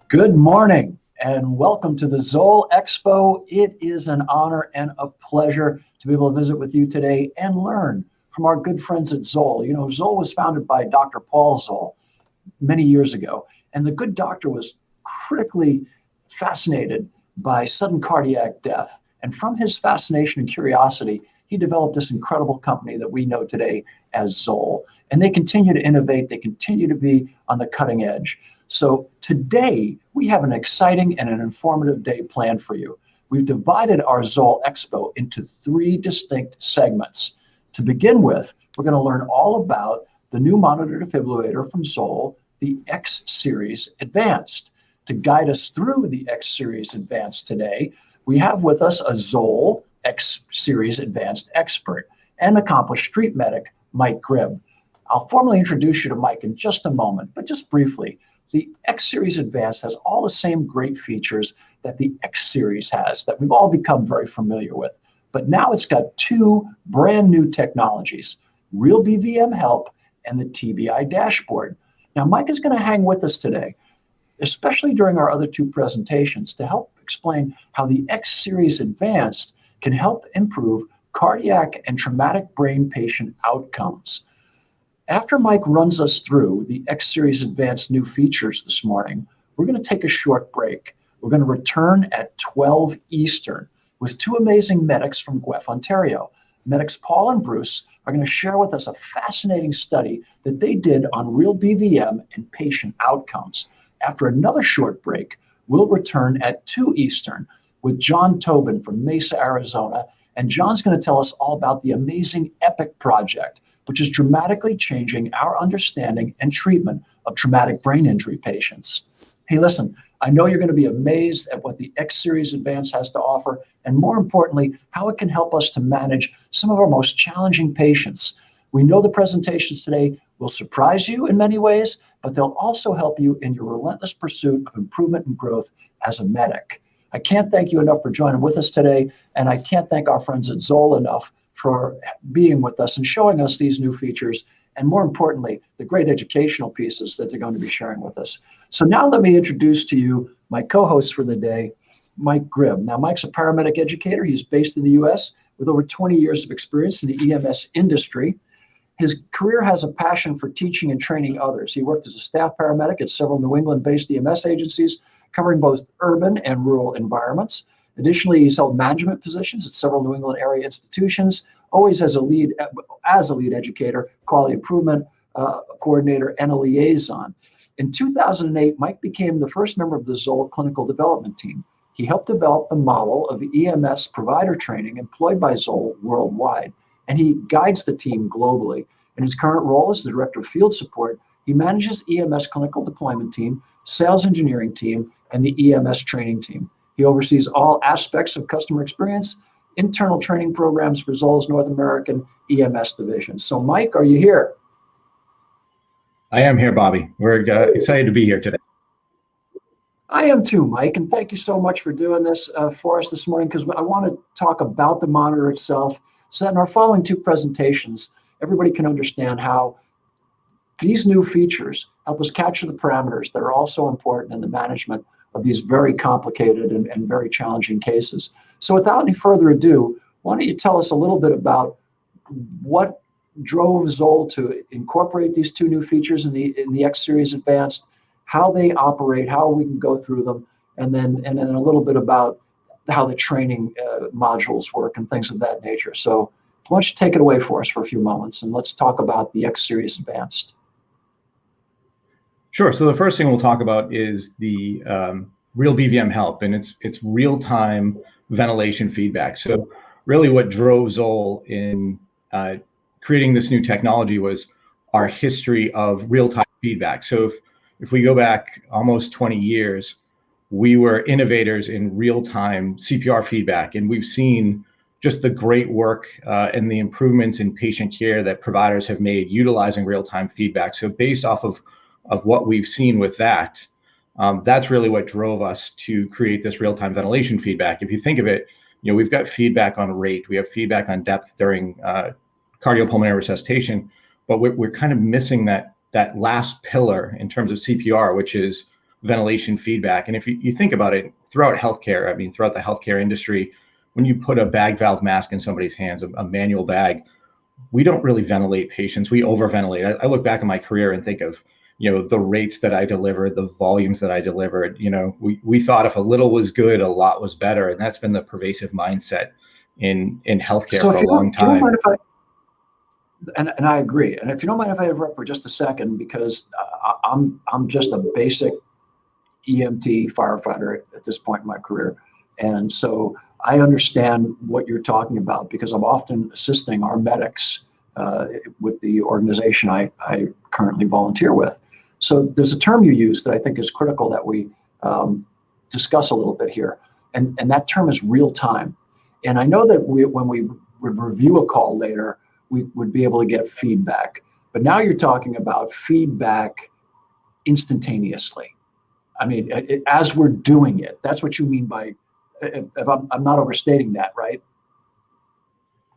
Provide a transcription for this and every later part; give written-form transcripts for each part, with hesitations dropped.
Good morning and welcome to the ZOLL EXPO. It is an honor and a pleasure to be able to visit with you today and learn from our good friends at ZOLL. You know, ZOLL was founded by Dr. Paul ZOLL many years ago, and the good doctor was critically fascinated by sudden cardiac death. And from his fascination and curiosity, he developed this incredible company that we know today as ZOLL. And they continue to innovate, they continue to be on the cutting edge. So today, we have an exciting and an informative day planned for you. We've divided our ZOLL EXPO into three distinct segments. To begin with, we're going to learn all about the new monitor defibrillator from ZOLL, the X Series Advanced. To guide us through the X Series Advanced today, we have with us a ZOLL X Series Advanced expert and accomplished street medic, Mike Gribb. I'll formally introduce you to Mike in just a moment, but just briefly, the X Series Advanced has all the same great features that the X Series has that we've all become very familiar with. But now it's got two brand new technologies, Real BVM Help and the TBI dashboard. Now, Mike is going to hang with us today, especially during our other two presentations, to help explain how the X Series Advanced can help improve cardiac and traumatic brain patient outcomes. After Mike runs us through the X Series Advanced new features this morning, we're going to take a short break. We're going to return at 12 Eastern with two amazing medics from Guelph, Ontario. Medics Paul and Bruce are going to share with us a fascinating study that they did on real BVM and patient outcomes. After another short break, we'll return at 2 Eastern with John Tobin from Mesa, Arizona. And John's going to tell us all about the amazing EPIC project, which is dramatically changing our understanding and treatment of traumatic brain injury patients. Hey, listen, I know you're going to be amazed at what the X Series Advanced has to offer, and more importantly, how it can help us to manage some of our most challenging patients. We know the presentations today will surprise you in many ways, but they'll also help you in your relentless pursuit of improvement and growth as a medic. I can't thank you enough for joining with us today, and I can't thank our friends at ZOLL enough for being with us and showing us these new features, and more importantly, the great educational pieces that they're going to be sharing with us. So now let me introduce to you my co-host for the day, Mike Gribb. Now, Mike's a paramedic educator. He's based in the US with over 20 years of experience in the EMS industry. His career has a passion for teaching and training others. He worked as a staff paramedic at several New England-based EMS agencies, covering both urban and rural environments. Additionally, he's held management positions at several New England area institutions, always as a lead educator, quality improvement coordinator, and a liaison. In 2008, Mike became the first member of the ZOLL clinical development team. He helped develop the model of EMS provider training employed by ZOLL worldwide, and he guides the team globally. In his current role as the director of field support, he manages EMS clinical deployment team, sales engineering team, and the EMS training team. He oversees all aspects of customer experience, internal training programs for ZOLL's North American EMS division. So, Mike, are you here? I am here, Bobby. We're excited to be here today. I am too, Mike, and thank you so much for doing this for us this morning, because I want to talk about the monitor itself so that in our following two presentations, everybody can understand how these new features help us capture the parameters that are also important in the management of these very complicated and very challenging cases. So without any further ado, why don't you tell us a little bit about what drove ZOLL to incorporate these two new features in the X Series Advanced, how they operate, how we can go through them, and then a little bit about how the training modules work and things of that nature. So why don't you take it away for us for a few moments, and let's talk about the X Series Advanced. Sure. So the first thing we'll talk about is the Real BVM Help, and it's real-time ventilation feedback. So really what drove ZOLL in creating this new technology was our history of real-time feedback. So if we go back almost 20 years, we were innovators in real-time CPR feedback, and we've seen just the great work and the improvements in patient care that providers have made utilizing real-time feedback. So based off of what we've seen with that, that's really what drove us to create this real-time ventilation feedback. If you think of it, you know, we've got feedback on rate, we have feedback on depth during cardiopulmonary resuscitation, but we're kind of missing that last pillar in terms of CPR, which is ventilation feedback. And if you think about it, throughout healthcare, I mean, throughout the healthcare industry, when you put a bag valve mask in somebody's hands, a manual bag, we don't really ventilate patients. We overventilate. I look back in my career and think of, the rates that I delivered, the volumes that I delivered. We thought if a little was good, a lot was better. And that's been the pervasive mindset in healthcare for a long time. If you don't mind if and I agree. And if you don't mind if I interrupt for just a second, because I'm just a basic EMT firefighter at this point in my career. And so I understand what you're talking about, because I'm often assisting our medics with the organization I currently volunteer with. So there's a term you use that I think is critical that we discuss a little bit here. And that term is real time. And I know that when we would review a call later, we would be able to get feedback. But now you're talking about feedback instantaneously. I mean, as we're doing it, that's what you mean by, if I'm not overstating that, right?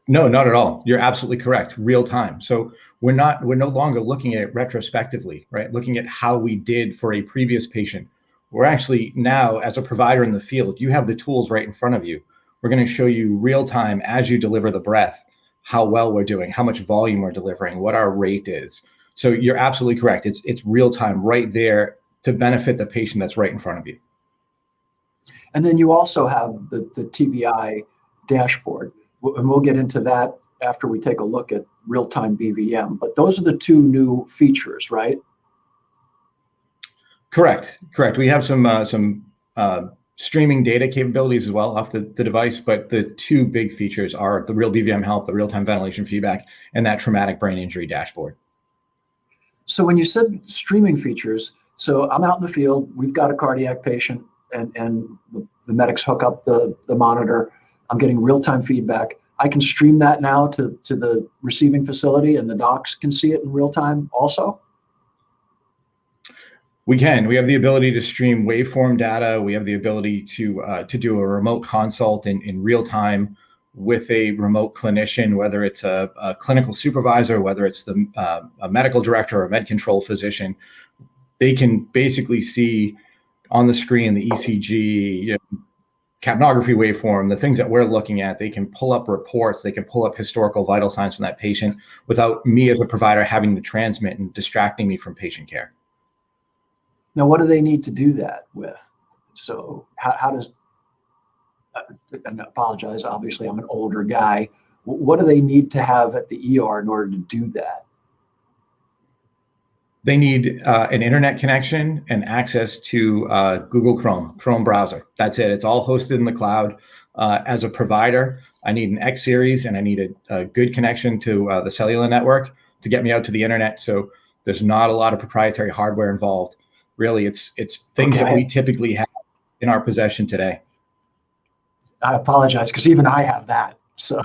No, not at all. You're absolutely correct. Real time. So we're no longer looking at it retrospectively, right? Looking at how we did for a previous patient. We're actually now, as a provider in the field, you have the tools right in front of you. We're going to show you real time as you deliver the breath, how well we're doing, how much volume we're delivering, what our rate is. So you're absolutely correct. It's real time right there to benefit the patient that's right in front of you. And then you also have the TBI dashboard, and we'll get into that after we take a look at real-time BVM. But those are the two new features, right? Correct. We have some streaming data capabilities as well off the device, but the two big features are the real BVM help, the real-time ventilation feedback, and that traumatic brain injury dashboard. So when you said streaming features, so I'm out in the field, we've got a cardiac patient, and the medics hook up the monitor. I'm getting real-time feedback. I can stream that now to the receiving facility, and the docs can see it in real time also? We can. We have the ability to stream waveform data. We have the ability to do a remote consult in real time with a remote clinician, whether it's a clinical supervisor, whether it's a medical director or a med control physician. They can basically see on the screen the ECG, capnography waveform, the things that we're looking at. They can pull up reports. They can pull up historical vital signs from that patient without me as a provider having to transmit and distracting me from patient care. Now, what do they need to do that with? So how does, and I apologize, obviously I'm an older guy. What do they need to have at the ER in order to do that? They need an internet connection and access to Google Chrome browser. That's it. It's all hosted in the cloud. As a provider, I need an X series and I need a good connection to the cellular network to get me out to the internet. So there's not a lot of proprietary hardware involved. Really, it's things that we typically have in our possession today. I apologize, because even I have that. So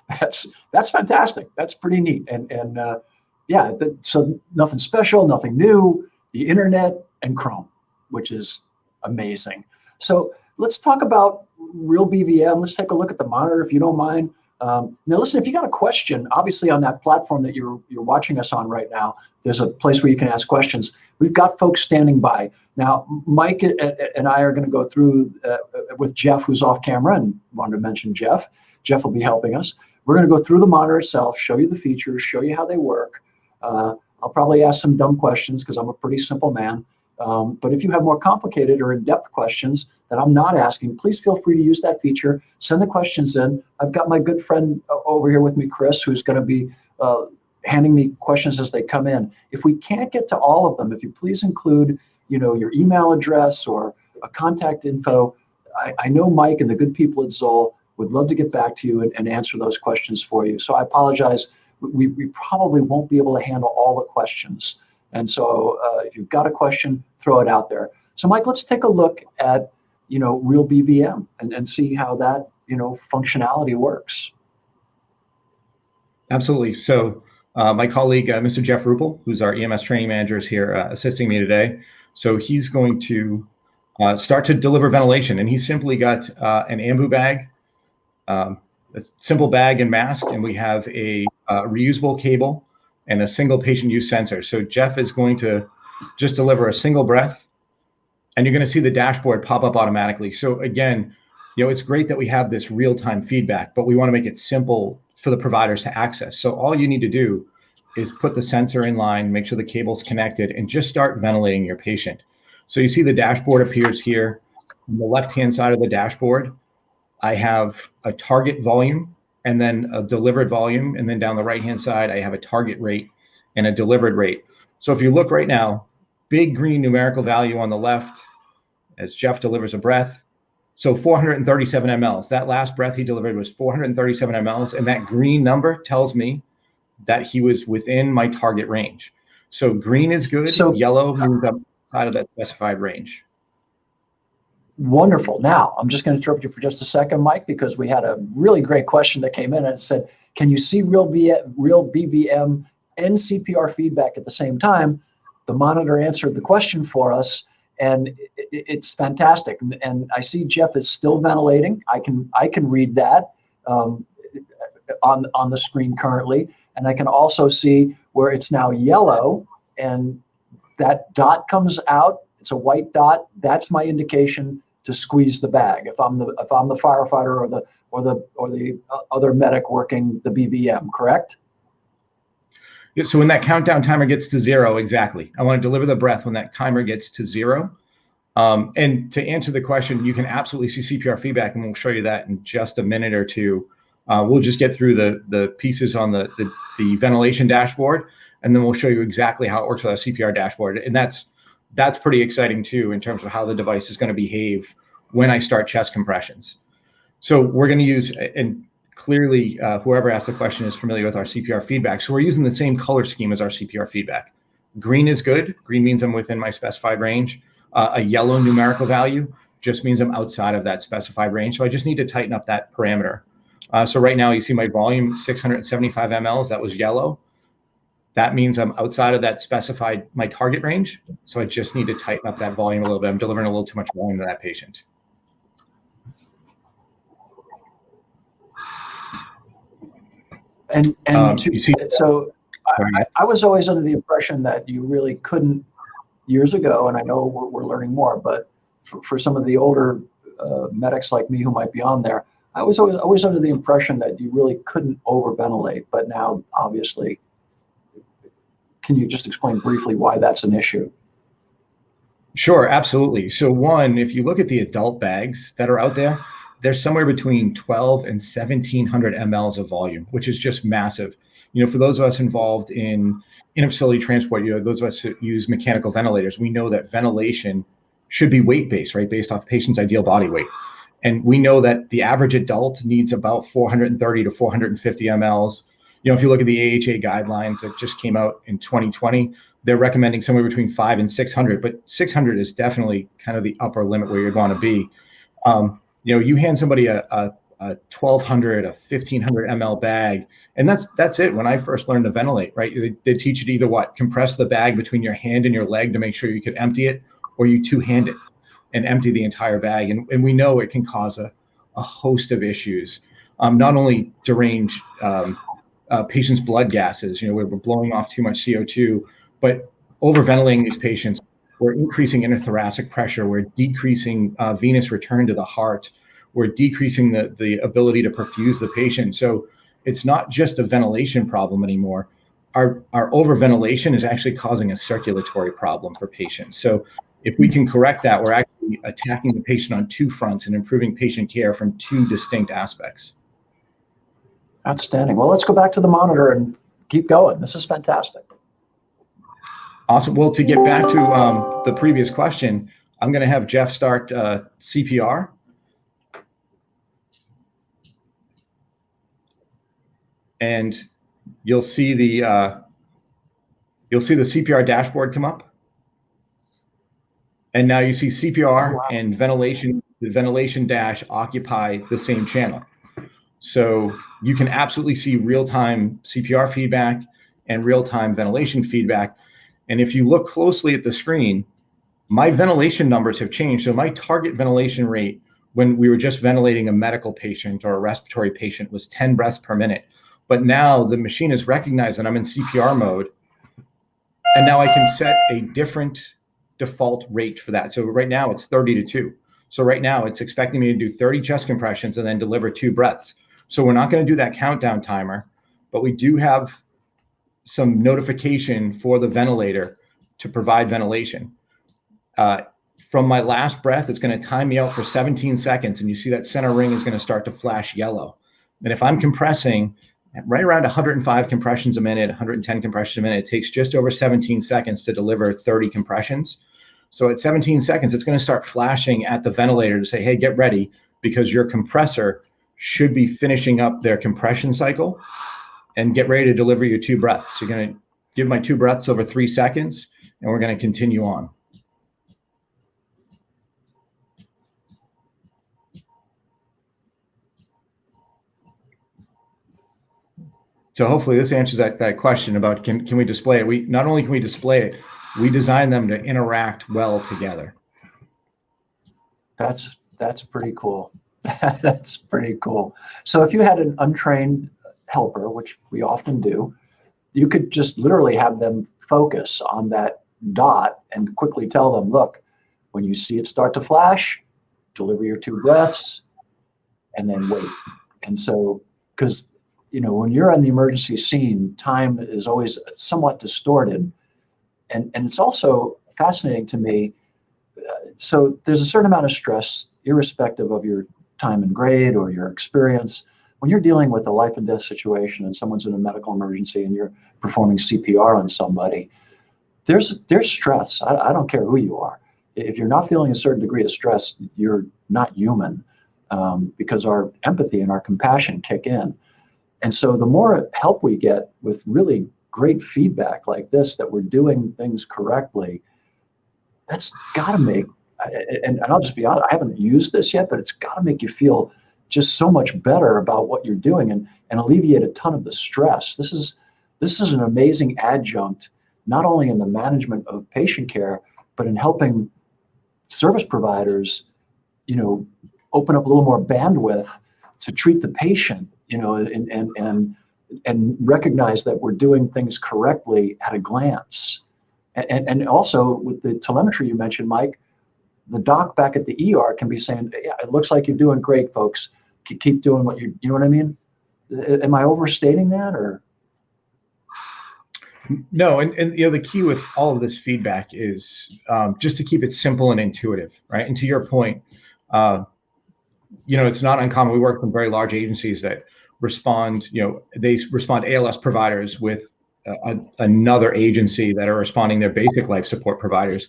that's fantastic. That's pretty neat. And yeah, so nothing special, nothing new, the internet and Chrome, which is amazing. So let's talk about real BVM. Let's take a look at the monitor, if you don't mind. Now, listen, if you got a question, obviously on that platform that you're watching us on right now, there's a place where you can ask questions. We've got folks standing by. Now, Mike and I are going to go through with Jeff, who's off camera, and wanted to mention Jeff. Jeff will be helping us. We're going to go through the monitor itself, show you the features, show you how they work. I'll probably ask some dumb questions because I'm a pretty simple man. But if you have more complicated or in-depth questions that I'm not asking, please feel free to use that feature. Send the questions in. I've got my good friend over here with me, Chris, who's going to be handing me questions as they come in. If we can't get to all of them, if you please include, your email address or a contact info. I know Mike and the good people at ZOLL would love to get back to you and answer those questions for you. So I apologize. We probably won't be able to handle all the questions. And so if you've got a question, throw it out there. So Mike, let's take a look at, real BVM and see how that, functionality works. Absolutely. So my colleague, Mr. Jeff Ruppel, who's our EMS training manager, is here assisting me today. So he's going to start to deliver ventilation, and he's simply got an ambu bag, a simple bag and mask, and we have a reusable cable and a single patient use sensor. So Jeff is going to just deliver a single breath and you're going to see the dashboard pop up automatically. So again, it's great that we have this real-time feedback, but we want to make it simple for the providers to access. So all you need to do is put the sensor in line, make sure the cable's connected, and just start ventilating your patient. So you see the dashboard appears here. On the left-hand side of the dashboard, I have a target volume and then a delivered volume. And then down the right-hand side, I have a target rate and a delivered rate. So if you look right now, big green numerical value on the left as Jeff delivers a breath. So 437 mLs. That last breath he delivered was 437 mLs. And that green number tells me that he was within my target range. So green is good. So yellow means I'm outside of that specified range. Wonderful. Now, I'm just going to interrupt you for just a second, Mike, because we had a really great question that came in and it said, can you see real BVM and CPR feedback at the same time? The monitor answered the question for us, and it's fantastic. And I see Jeff is still ventilating. I can read that on the screen currently, and I can also see where it's now yellow, and that dot comes out. It's a white dot. That's my indication to squeeze the bag if I'm the firefighter or the other medic working the BVM, correct? Yeah, so when that countdown timer gets to 0, exactly. I want to deliver the breath when that timer gets to 0. And to answer the question, you can absolutely see CPR feedback, and we'll show you that in just a minute or two. We'll just get through the pieces on the ventilation dashboard, and then we'll show you exactly how it works with our CPR dashboard. And that's pretty exciting too, in terms of how the device is going to behave when I start chest compressions. So we're going to use, and clearly whoever asked the question is familiar with our CPR feedback. So we're using the same color scheme as our CPR feedback. Green is good. Green means I'm within my specified range. A yellow numerical value just means I'm outside of that specified range. So I just need to tighten up that parameter. So right now you see my volume, 675 mLs, that was yellow. That means I'm outside of that specified, my target range. So I just need to tighten up that volume a little bit. I'm delivering a little too much volume to that patient. So I was always under the impression that you really couldn't years ago, and I know we're learning more, but for some of the older medics like me who might be on there, I was always under the impression that you really couldn't overventilate, but now obviously, can you just explain briefly why that's an issue? Sure, absolutely. So one, if you look at the adult bags that are out there, they're somewhere between 12 and 1,700 mLs of volume, which is just massive. For those of us involved in facility transport, those of us who use mechanical ventilators, we know that ventilation should be weight-based, right? Based off patient's ideal body weight. And we know that the average adult needs about 430 to 450 mLs. If you look at the AHA guidelines that just came out in 2020, they're recommending somewhere between 500 and 600, but 600 is definitely kind of the upper limit where you're going to be. You hand somebody a 1,200, a 1,500 ml bag, and that's it. When I first learned to ventilate, right, they teach you to either compress the bag between your hand and your leg to make sure you could empty it, or you two-hand it and empty the entire bag. And we know it can cause a host of issues, not only derange patients' blood gases, we're blowing off too much CO2, but overventilating these patients, we're increasing interthoracic pressure, we're decreasing venous return to the heart, we're decreasing the ability to perfuse the patient. So it's not just a ventilation problem anymore. Our overventilation is actually causing a circulatory problem for patients. So if we can correct that, we're actually attacking the patient on two fronts and improving patient care from two distinct aspects. Outstanding. Well, let's go back to the monitor and keep going. This is fantastic. Awesome. Well, to get back to the previous question, I'm going to have Jeff start CPR. And you'll see the CPR dashboard come up. And now you see CPR and ventilation. The ventilation dash occupy the same channel. So you can absolutely see real-time CPR feedback and real-time ventilation feedback. And if you look closely at the screen, my ventilation numbers have changed. So my target ventilation rate when we were just ventilating a medical patient or a respiratory patient was 10 breaths per minute. But now the machine has recognized that I'm in CPR mode. And now I can set a different default rate for that. So right now it's 30-2. So right now it's expecting me to do 30 chest compressions and then deliver 2 breaths. So we're not going to do that countdown timer, but we do have some notification for the ventilator to provide ventilation. From my last breath, it's going to time me out for 17 seconds. And you see that center ring is going to start to flash yellow. And if I'm compressing at right around 105 compressions a minute, 110 compressions a minute, it takes just over 17 seconds to deliver 30 compressions. So at 17 seconds, it's going to start flashing at the ventilator to say, hey, get ready, because your compressor should be finishing up their compression cycle and get ready to deliver your 2 breaths. You're going to give my 2 breaths over 3 seconds, and we're going to continue on. So hopefully this answers that question about can we display it. We not only can we display it, we design them to interact well together. That's pretty cool. That's pretty cool. So if you had an untrained helper, which we often do, you could just literally have them focus on that dot and quickly tell them, look, when you see it start to flash, deliver your 2 breaths and then wait. And so, because when you're on the emergency scene, time is always somewhat distorted. And it's also fascinating to me. So there's a certain amount of stress, irrespective of your time and grade or your experience. When you're dealing with a life and death situation and someone's in a medical emergency and you're performing CPR on somebody, there's stress. I don't care who you are. If you're not feeling a certain degree of stress, you're not human, because our empathy and our compassion kick in. And so the more help we get with really great feedback like this, that we're doing things correctly, that's got to make, and I'll just be honest, I haven't used this yet, but it's got to make you feel just so much better about what you're doing and alleviate a ton of the stress. This is an amazing adjunct, not only in the management of patient care, but in helping service providers, open up a little more bandwidth to treat the patient, and recognize that we're doing things correctly at a glance. And also with the telemetry you mentioned, Mike, the doc back at the ER can be saying, yeah, it looks like you're doing great, folks. Keep doing what you know what I mean? Am I overstating that, or? No, and the key with all of this feedback is just to keep it simple and intuitive, right? And to your point, it's not uncommon. We work with some very large agencies that respond, they respond ALS providers with another agency that are responding their basic life support providers.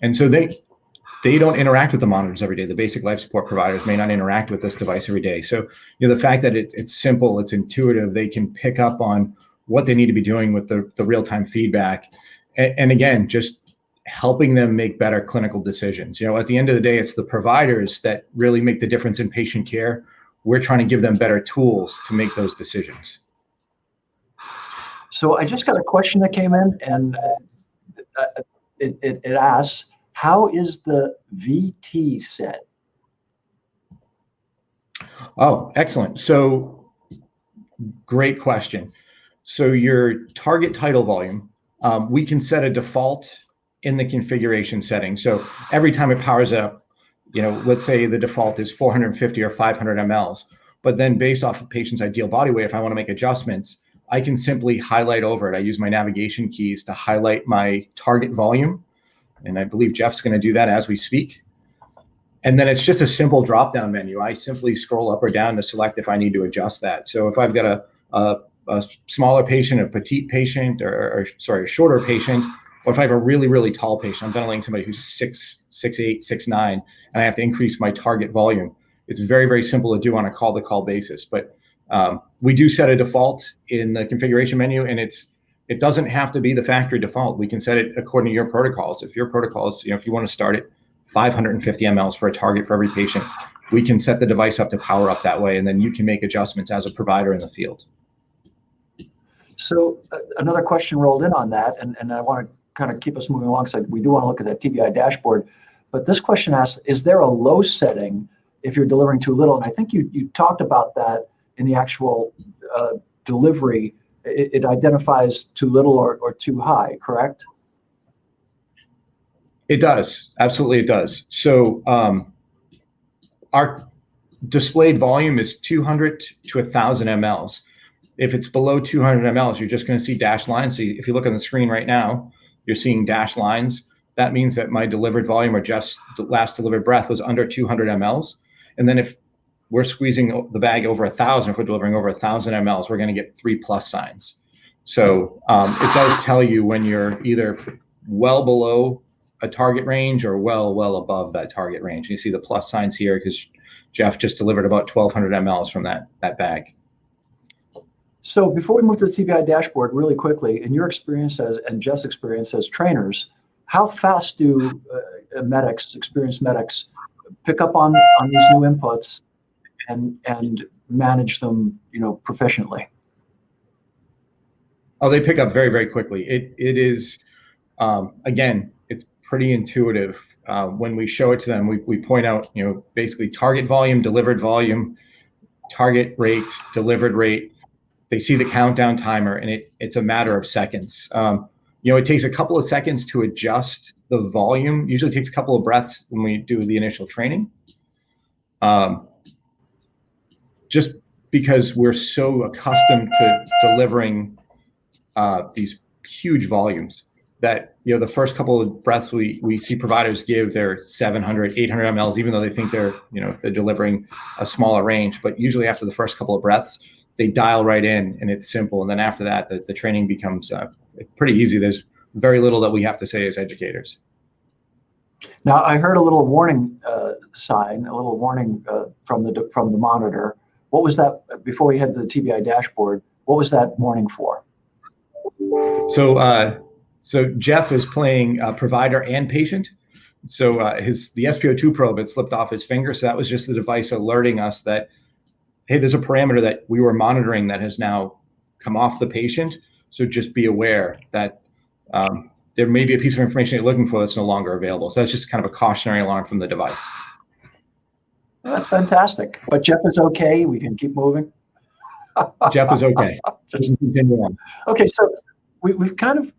And so they don't interact with the monitors every day. The basic life support providers may not interact with this device every day. So, the fact that it's simple, it's intuitive, they can pick up on what they need to be doing with the real-time feedback. And again, just helping them make better clinical decisions. At the end of the day, it's the providers that really make the difference in patient care. We're trying to give them better tools to make those decisions. So I just got a question that came in, and it asks, how is the VT set? Oh, excellent. So great question. So your target tidal volume, we can set a default in the configuration setting. So every time it powers up, let's say the default is 450 or 500 mLs, but then based off of patient's ideal body weight, if I want to make adjustments, I can simply highlight over it. I use my navigation keys to highlight my target volume. And I believe Jeff's going to do that as we speak. And then it's just a simple drop-down menu. I simply scroll up or down to select if I need to adjust that. So if I've got a smaller patient, a petite patient, or a shorter patient, or if I have a really, really tall patient, I'm ventilating somebody who's 6'8", 6'9", and I have to increase my target volume. It's very, very simple to do on a call-to-call basis. But we do set a default in the configuration menu, and it doesn't have to be the factory default. We can set it according to your protocols. If your protocols, if you want to start at 550 mLs for a target for every patient, we can set the device up to power up that way, and then you can make adjustments as a provider in the field. So another question rolled in on that, and I want to kind of keep us moving along, so we do want to look at that TBI dashboard. But this question asks, is there a low setting if you're delivering too little? And I think you talked about that in the actual delivery. It identifies too little or too high, correct? It does. Absolutely, it does. So our displayed volume is 200 to 1,000 mLs. If it's below 200 mLs, you're just going to see dashed lines. So if you look on the screen right now, you're seeing dashed lines. That means that my delivered volume, or Jeff's last delivered breath, was under 200 mLs. And then if we're squeezing the bag over 1,000, if we're delivering over 1,000 mLs, we're going to get 3+ signs. So it does tell you when you're either well below a target range or well above that target range. You see the plus signs here because Jeff just delivered about 1,200 mLs from that bag. So before we move to the TBI dashboard, really quickly, in your experience and Jeff's experience as trainers, how fast do experienced medics, pick up on these new inputs and manage them, proficiently? Oh, they pick up very quickly. It is, again, it's pretty intuitive. When we show it to them, we point out, basically target volume, delivered volume, target rate, delivered rate. They see the countdown timer, and it's a matter of seconds. It takes a couple of seconds to adjust the volume. Usually takes a couple of breaths when we do the initial training. Just because we're so accustomed to delivering these huge volumes that, the first couple of breaths we see providers give, they're 700, 800 mLs, even though they think they're delivering a smaller range. But usually after the first couple of breaths, they dial right in, and it's simple. And then after that, the training becomes pretty easy. There's very little that we have to say as educators. Now, I heard a little warning sign, a little warning from the monitor. What was that before we head to the TBI dashboard? What was that warning for? So Jeff is playing provider and patient. So the SpO2 probe had slipped off his finger. So that was just the device alerting us that, hey, there's a parameter that we were monitoring that has now come off the patient. So just be aware that there may be a piece of information you're looking for that's no longer available. So that's just kind of a cautionary alarm from the device. Well, that's fantastic. But Jeff is okay. We can keep moving. Jeff is okay. Just continue on. Okay, so we've kind of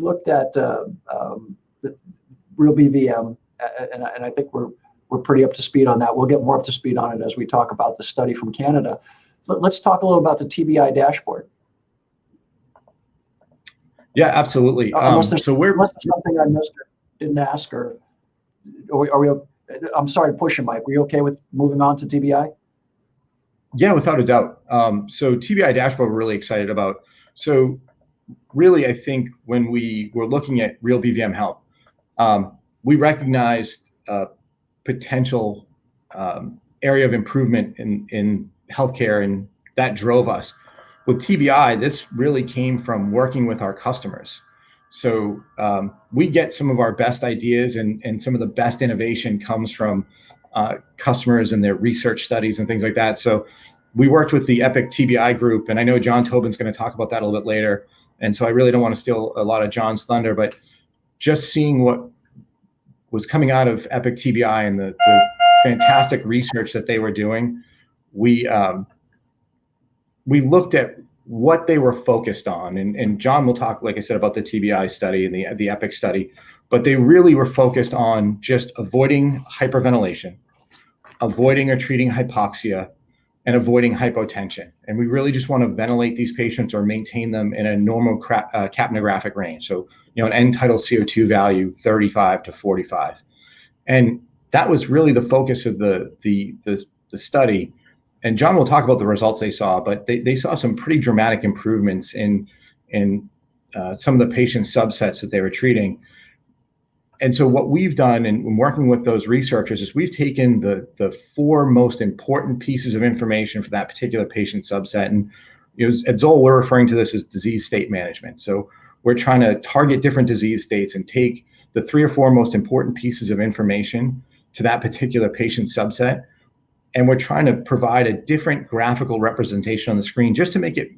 looked at the real BVM, and I think we're pretty up to speed on that. We'll get more up to speed on it as we talk about the study from Canada. Let's talk a little about the TBI dashboard. Yeah, absolutely. Unless there's something I missed or didn't ask, or are we? I'm sorry to push you, Mike. Were you okay with moving on to TBI? Yeah, without a doubt. So TBI dashboard, we're really excited about. So really, I think when we were looking at real BVM help, we recognized a potential area of improvement in healthcare, and that drove us. With TBI, this really came from working with our customers. So we get some of our best ideas and some of the best innovation comes from customers and their research studies and things like that. So we worked with the EPIC TBI group, and I know John Tobin's going to talk about that a little bit later. And so I really don't want to steal a lot of John's thunder, but just seeing what was coming out of EPIC TBI and the fantastic research that they were doing, we looked at what they were focused on. And John will talk, like I said, about the TBI study and the EPIC study, but they really were focused on just avoiding hyperventilation, avoiding or treating hypoxia, and avoiding hypotension. And we really just want to ventilate these patients or maintain them in a normal capnographic range. So, an end tidal CO2 value, 35 to 45. And that was really the focus of the study. And John will talk about the results they saw, but they saw some pretty dramatic improvements in some of the patient subsets that they were treating. And so what we've done in working with those researchers is we've taken the 4 most important pieces of information for that particular patient subset. And at ZOLL, we're referring to this as disease state management. So we're trying to target different disease states and take the 3 or 4 most important pieces of information to that particular patient subset. And we're trying to provide a different graphical representation on the screen just to make it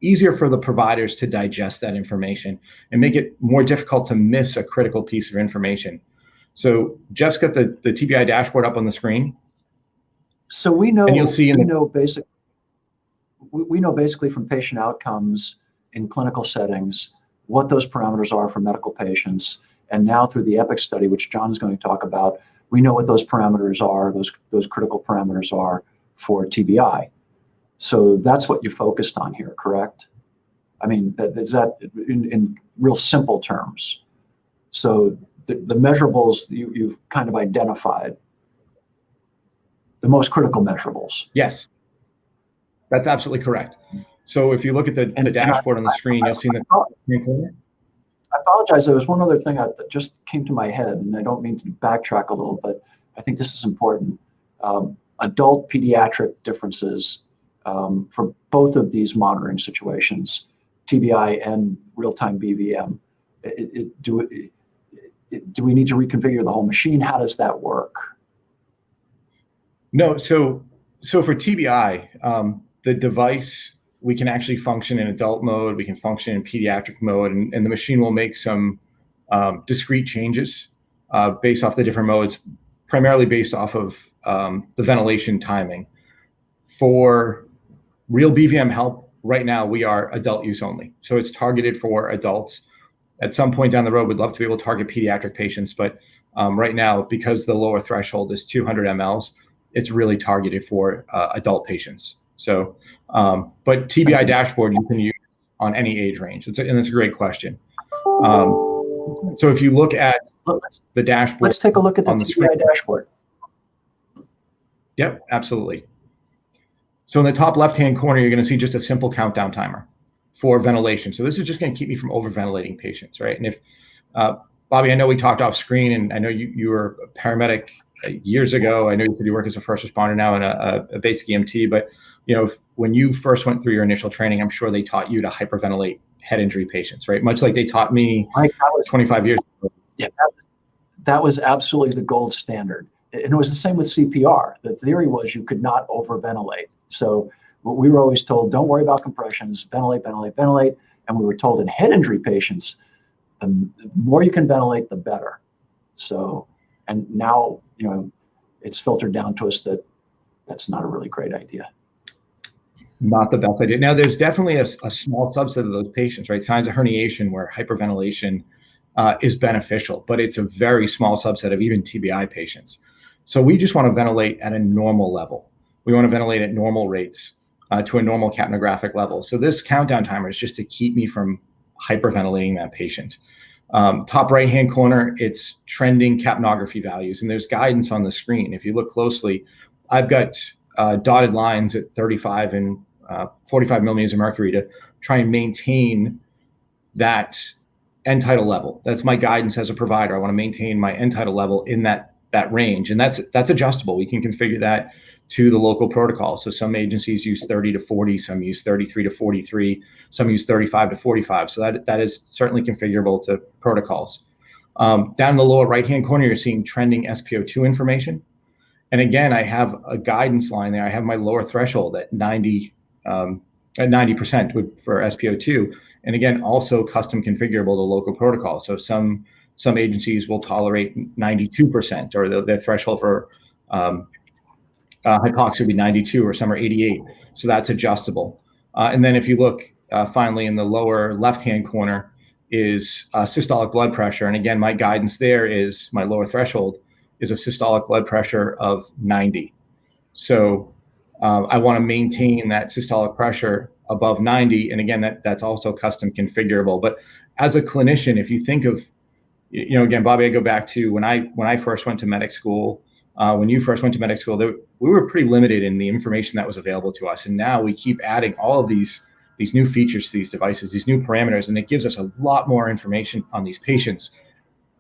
easier for the providers to digest that information and make it more difficult to miss a critical piece of information. So Jeff's got the TBI dashboard up on the screen. So we know, and you'll see we know basically from patient outcomes in clinical settings what those parameters are for medical patients. And now through the EPIC study, which John is going to talk about, we know what those parameters are, those critical parameters are for TBI. So that's what you focused on here, correct? I mean, is that in real simple terms? So the measurables you've kind of identified, the most critical measurables. Yes, that's absolutely correct. So if you look at the dashboard on the screen, you'll see that. I apologize. There was one other thing that just came to my head, and I don't mean to backtrack a little, but I think this is important. Adult pediatric differences for both of these monitoring situations, TBI and real-time BVM. Do we need to reconfigure the whole machine? How does that work? No, so for TBI, the device, we can actually function in adult mode, we can function in pediatric mode, and the machine will make some discrete changes based off the different modes, primarily based off of the ventilation timing. For real BVM help, right now we are adult use only. So it's targeted for adults. At some point down the road, we'd love to be able to target pediatric patients, but right now, because the lower threshold is 200 mLs, it's really targeted for adult patients. So, but TBI dashboard you can use on any age range. And it's a great question. So if you look at the dashboard, let's take a look at the TBI dashboard. Yep, absolutely. So in the top left-hand corner, you're going to see just a simple countdown timer for ventilation. So this is just going to keep me from over-ventilating patients, right? And if, Bobby, I know we talked off screen, and I know you were a paramedic years ago. I know you work as a first responder now in a basic EMT, but when you first went through your initial training, I'm sure they taught you to hyperventilate head injury patients, right? Much like they taught me 25 years ago. Yeah, that was absolutely the gold standard. And it was the same with CPR. The theory was you could not overventilate. So what we were always told, don't worry about compressions, ventilate, ventilate, ventilate. And we were told in head injury patients, the more you can ventilate, the better. So, and now, it's filtered down to us that that's not a really great idea. Not the best idea. Now, there's definitely a small subset of those patients, right? Signs of herniation where hyperventilation is beneficial, but it's a very small subset of even TBI patients. So we just want to ventilate at a normal level. We want to ventilate at normal rates to a normal capnographic level. So this countdown timer is just to keep me from hyperventilating that patient. Top right-hand corner, it's trending capnography values, and there's guidance on the screen. If you look closely, I've got dotted lines at 35 and 45 millimeters of mercury to try and maintain that end tidal level. That's my guidance as a provider. I want to maintain my end tidal level in that range, and that's adjustable. We can configure that to the local protocol. So some agencies use 30 to 40, some use 33 to 43, some use 35 to 45. So that is certainly configurable to protocols. Down in the lower right-hand corner, you're seeing trending SpO2 information. And again, I have a guidance line there. I have my lower threshold at 90% for SpO2. And again, also custom configurable to local protocol. So some agencies will tolerate 92%, or their threshold for hypoxia would be 92, or some are 88. So that's adjustable. And then if you look finally in the lower left-hand corner is systolic blood pressure. And again, my guidance there is my lower threshold is a systolic blood pressure of 90. So I want to maintain that systolic pressure above 90. And again, that's also custom configurable. But as a clinician, if you think of, again, Bobby, I go back to when I first went to medic school, when you first went to medic school, we were pretty limited in the information that was available to us. And now we keep adding all of these new features to these devices, these new parameters, and it gives us a lot more information on these patients.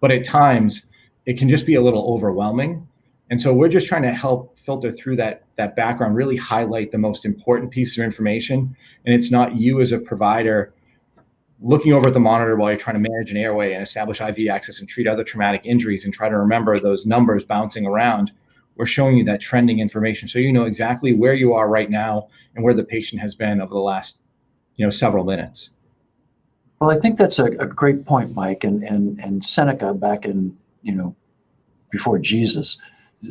But at times, it can just be a little overwhelming. And so we're just trying to help filter through that background, really highlight the most important piece of information. And it's not you as a provider looking over at the monitor while you're trying to manage an airway and establish IV access and treat other traumatic injuries and try to remember those numbers bouncing around. We're showing you that trending information so you know exactly where you are right now and where the patient has been over the last several minutes. Well, I think that's a great point, Mike. And Seneca, back in, before Jesus,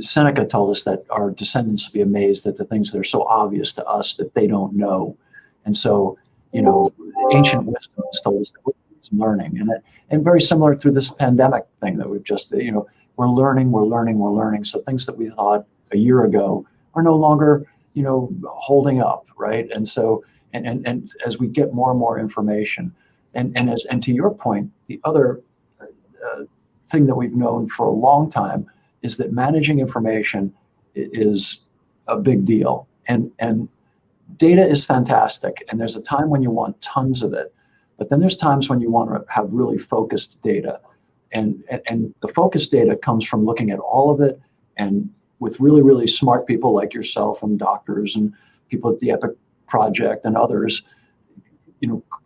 Seneca told us that our descendants will be amazed at the things that are so obvious to us that they don't know. And so, ancient wisdom has told us that we need is learning, and very similar through this pandemic thing that we've just, we're learning. So things that we thought a year ago are no longer, holding up, right? And so, and as we get more and more information, and to your point, the other thing that we've known for a long time is that managing information is a big deal, and data is fantastic, and there's a time when you want tons of it, but then there's times when you want to have really focused data, and the focused data comes from looking at all of it, and with really, really smart people like yourself and doctors and people at the Epic Project and others,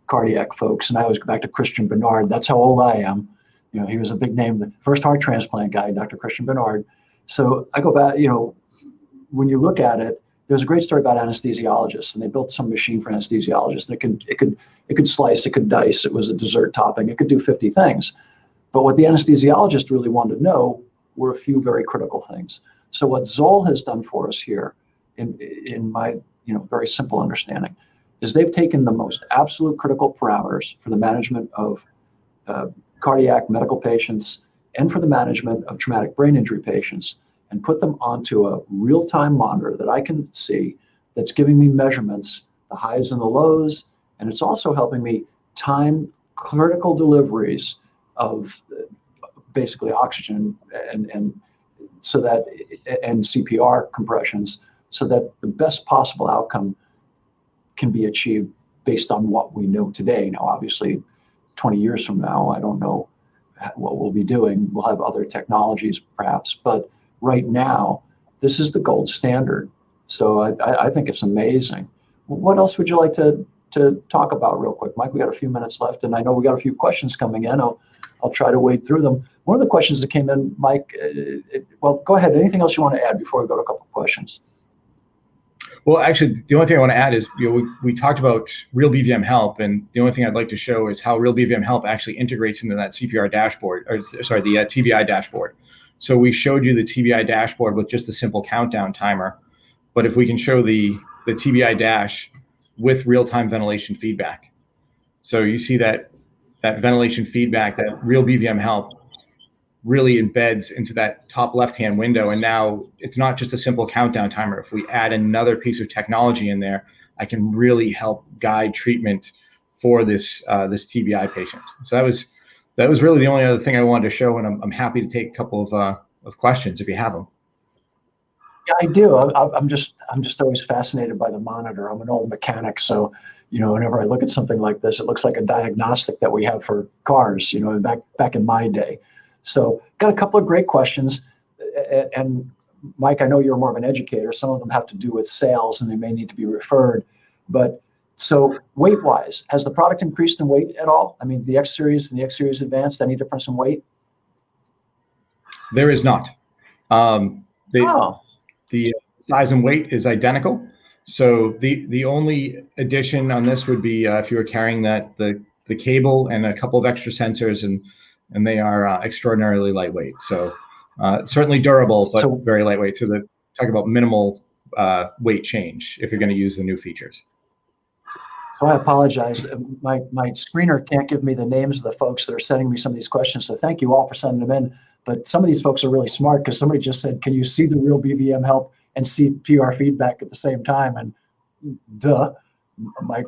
cardiac folks. And I always go back to Christian Bernard. That's how old I am. He was a big name, the first heart transplant guy, Dr. Christian Bernard. So I go back, when you look at it, there's a great story about anesthesiologists, and they built some machine for anesthesiologists. It could slice, it could dice, it was a dessert topping, it could do 50 things. But what the anesthesiologist really wanted to know were a few very critical things. So what ZOLL has done for us here, in my very simple understanding, is they've taken the most absolute critical parameters for the management of cardiac medical patients and for the management of traumatic brain injury patients, and put them onto a real-time monitor that I can see, that's giving me measurements, the highs and the lows, and it's also helping me time critical deliveries of basically oxygen and so that, and CPR compressions, so that the best possible outcome can be achieved based on what we know today. Now, obviously, 20 years from now, I don't know what we'll be doing. We'll have other technologies perhaps, but right now, this is the gold standard. So I think it's amazing. What else would you like to talk about real quick? Mike, we got a few minutes left, and I know we got a few questions coming in. I'll try to wade through them. One of the questions that came in, Mike, well, go ahead. Anything else you want to add before we go to a couple of questions? Well, actually, the only thing I want to add is, we talked about Real BVM Help, and the only thing I'd like to show is how Real BVM Help actually integrates into that CPR dashboard, or sorry, the TBI dashboard. So we showed you the TBI dashboard with just a simple countdown timer, but if we can show the TBI dash with real-time ventilation feedback. So you see that ventilation feedback, that Real BVM Help really embeds into that top left-hand window. And now it's not just a simple countdown timer. If we add another piece of technology in there, I can really help guide treatment for this TBI patient. So that was really the only other thing I wanted to show, and I'm happy to take a couple of questions if you have them. Yeah, I do. I'm just always fascinated by the monitor. I'm an old mechanic, so whenever I look at something like this, it looks like a diagnostic that we have for cars. Back in my day. So got a couple of great questions, and Mike, I know you're more of an educator. Some of them have to do with sales, and they may need to be referred. But so weight-wise, has the product increased in weight at all? I mean, the X Series and the X Series Advanced, any difference in weight? There is not. The size and weight is identical. So the only addition on this would be if you were carrying the cable and a couple of extra sensors, and they are extraordinarily lightweight. So certainly durable, but very lightweight. So talk about minimal weight change if you're going to use the new features. So I apologize. My screener can't give me the names of the folks that are sending me some of these questions. So thank you all for sending them in. But some of these folks are really smart, because somebody just said, can you see the Real BVM Help and see PR feedback at the same time? And duh, Mike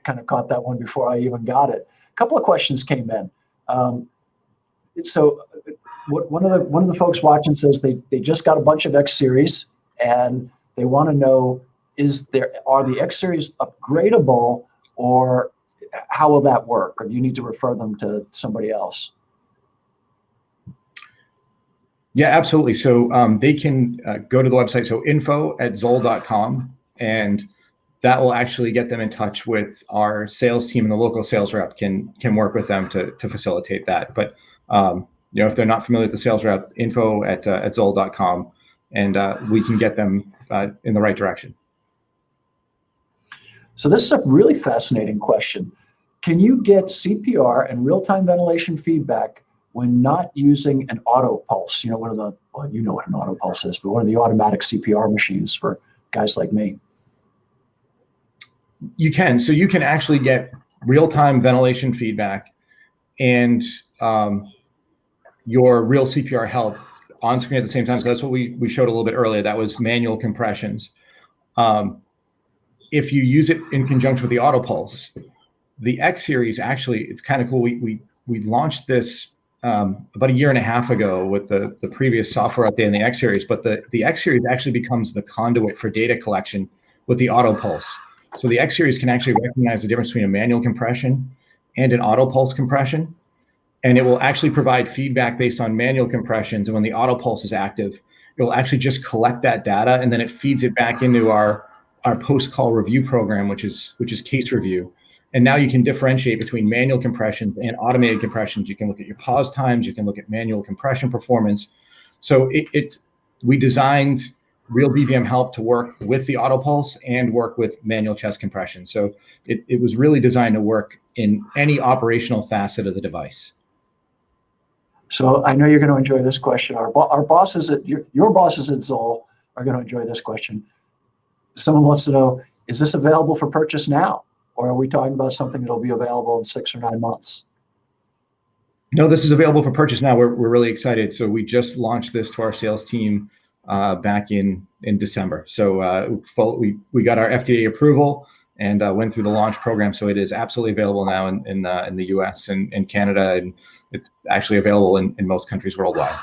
kind of caught that one before I even got it. A couple of questions came in. So one of the folks watching says they just got a bunch of X Series, and they want to know, are the X Series upgradable, or how will that work? Or do you need to refer them to somebody else? Yeah, absolutely. So they can go to the website, so info@zoll.com, and that will actually get them in touch with our sales team, and the local sales rep can work with them to facilitate that. But if they're not familiar with the sales rep, info@zoll.com, and we can get them in the right direction. So this is a really fascinating question. Can you get CPR and real-time ventilation feedback when not using an auto pulse? You know what an auto pulse is, but one of the automatic CPR machines for guys like me. You can. So you can actually get real-time ventilation feedback and your real CPR help on screen at the same time. So that's what we showed a little bit earlier. That was manual compressions. If you use it in conjunction with the auto pulse, the X series, actually, it's kind of cool. We launched this about a year and a half ago with the previous software update in the X series, but the X series actually becomes the conduit for data collection with the auto pulse. So the X series can actually recognize the difference between a manual compression and an auto pulse compression. And it will actually provide feedback based on manual compressions. And when the auto pulse is active, it will actually just collect that data, and then it feeds it back into our post-call review program, which is case review. And now you can differentiate between manual compressions and automated compressions. You can look at your pause times. You can look at manual compression performance. So we designed Real BVM Help to work with the auto pulse and work with manual chest compression. So it was really designed to work in any operational facet of the device. So I know you're going to enjoy this question. Our bosses at your bosses at ZOLL are going to enjoy this question. Someone wants to know, is this available for purchase now? Or are we talking about something that'll be available in 6 or 9 months? No, this is available for purchase now. We're really excited. So we just launched this to our sales team back in December. So we got our FDA approval and went through the launch program. So it is absolutely available now in the US and Canada, and it's actually available in most countries worldwide.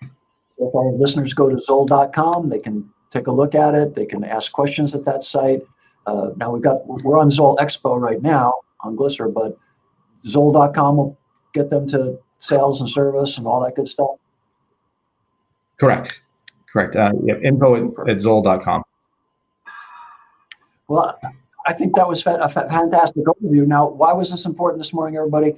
So if our listeners go to ZOLL.com, they can take a look at it. They can ask questions at that site. Now we're on ZOLL EXPO right now on Glisser, but ZOLL.com will get them to sales and service and all that good stuff. Correct. Info at ZOLL.com. Well, I think that was a fantastic overview. Now, why was this important this morning, everybody?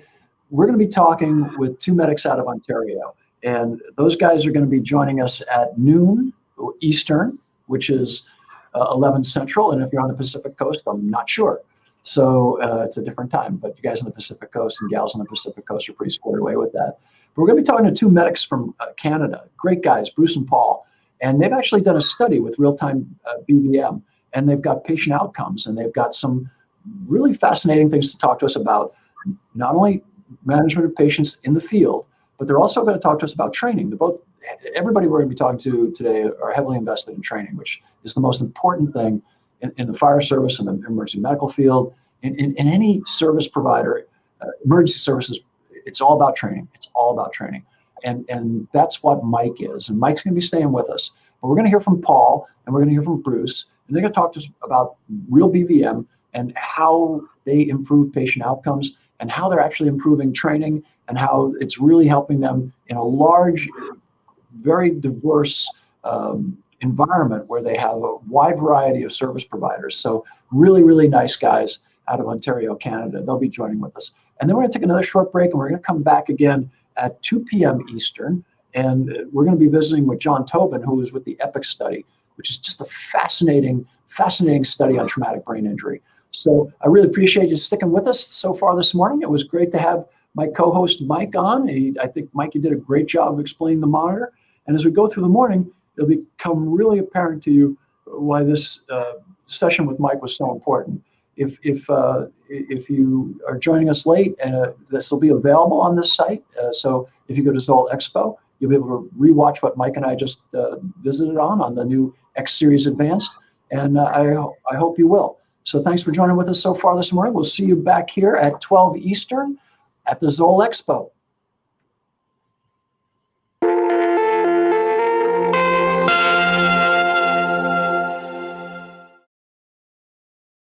We're going to be talking with 2 medics out of Ontario, and those guys are going to be joining us at noon Eastern, which is 11 Central. And if you're on the Pacific Coast, I'm not sure. So it's a different time, but you guys on the Pacific Coast and gals on the Pacific Coast are pretty squared away with that. But we're going to be talking to 2 medics from Canada, great guys, Bruce and Paul. And they've actually done a study with real-time BVM, and they've got patient outcomes, and they've got some really fascinating things to talk to us about, not only management of patients in the field, but they're also going to talk to us about training. Everybody we're going to be talking to today are heavily invested in training, which is the most important thing in the fire service and the emergency medical field, in any service provider, emergency services. It's all about training. It's all about training. And that's what Mike is. And Mike's going to be staying with us. But we're going to hear from Paul, and we're going to hear from Bruce, and they're going to talk to us about Real BVM and how they improve patient outcomes and how they're actually improving training and how it's really helping them in a large, very diverse environment where they have a wide variety of service providers. So really, really nice guys out of Ontario, Canada. They'll be joining with us. And then we're going to take another short break, and we're going to come back again at 2 p.m. Eastern. And we're going to be visiting with John Tobin, who is with the EPIC study, which is just a fascinating study on traumatic brain injury. So I really appreciate you sticking with us so far this morning. It was great to have my co-host Mike on. I think, Mike, you did a great job of explaining the monitor. And as we go through the morning, it'll become really apparent to you why this session with Mike was so important. If you are joining us late, this will be available on this site. So if you go to ZOLL EXPO, you'll be able to rewatch what Mike and I just visited on the new X Series Advanced. And I hope you will. So thanks for joining with us so far this morning. We'll see you back here at 12 Eastern at the ZOLL EXPO.